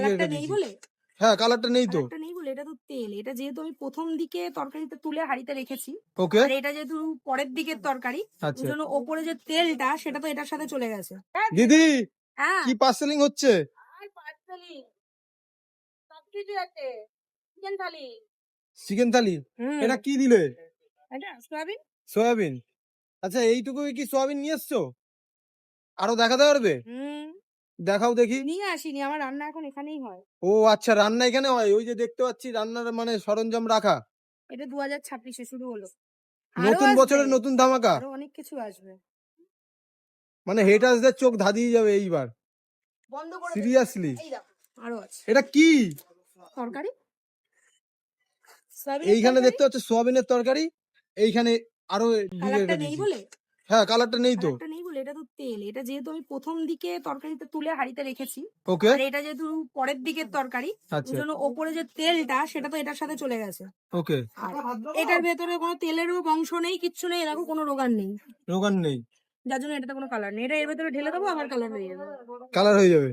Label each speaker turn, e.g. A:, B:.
A: ঢেকে
B: কালারটা
A: রেখে
B: নেই
A: দিয়েছি।
B: বলে
A: হ্যাঁ, কালারটা নেই তো।
B: কালারটা নেই বলে এটা তো তেল। এটা যেহেতু আমি প্রথম দিকে তরকারিতে তুলে হাঁড়িতে রেখেছি,
A: ওকে,
B: আর এটা যেহেতু পরের দিকের তরকারি, ওই
A: আচ্ছা।
B: জন্য ওপরে যে তেলটা সেটা তো এটার সাথে চলে গেছে।
A: দিদি,
B: হ্যাঁ,
A: কি পার্সেলিং হচ্ছে?
B: আর পার্সেলিং সবকিছু আছে। চিকেন থালি।
A: চিকেন থালি।
B: হুম,
A: এটা কি দিলে?
B: এটা সয়াবিন।
A: সয়াবিন। আচ্ছা, এইটুকুই কি সয়াবিন নিয়ে এসছো? আরো দেখাতে পারবে?
B: হুম,
A: দেখাও দেখি।
B: নিয়ে আসিনি, আমার রান্না এখন এখানেই হয়।
A: ও আচ্ছা, রান্না এখানে হয়। ওই যে দেখতে পাচ্ছি রান্নার মানে সরঞ্জাম রাখা।
B: এটা 2026-এ শুরু হলো। আরো
A: নতুন
B: আসবে,
A: বছরের নতুন ধামাকা।
B: আরো অনেক কিছু আসবে।
A: মানে হেটার্সদের চোখ ধাঁধিয়ে যাবে এইবার।
B: বন্ধ করে দে।
A: সিরিয়াসলি।
B: এই দেখো, আরো আছে।
A: এটা কি?
B: তরকারি, সয়াবিনের
A: এইখানে
B: তরকারি।
A: দেখতে পাচ্ছ সোয়াবিনের তরকারি। এইখানে আরো ঢেকে
B: কালারটা
A: রেখে
B: নেই
A: দিয়েছি।
B: বলে
A: হ্যাঁ, কালারটা নেই তো।
B: কালারটা নেই বলে এটা তো তেল। এটা যেহেতু আমি প্রথম দিকে তরকারিতে তুলে হাঁড়িতে রেখেছি,
A: ওকে,
B: আর এটা যেহেতু পরের দিকের তরকারি, ওই
A: আচ্ছা।
B: জন্য ওপরে যে তেলটা সেটা তো এটার সাথে চলে গেছে।
A: ওকে,
B: আর এটার ভেতরে কোনো তেলেরও অংশ নেই, কিচ্ছু নেই, এরকম কোনো রোগান নেই,
A: রোগান নেই,
B: যার জন্য এটাতে কোনো কালার নেই। এটা এর ভেতরে ঢেলে দেবো, আমার কালার হয়ে যাবে।
A: কালার হয়ে যাবে।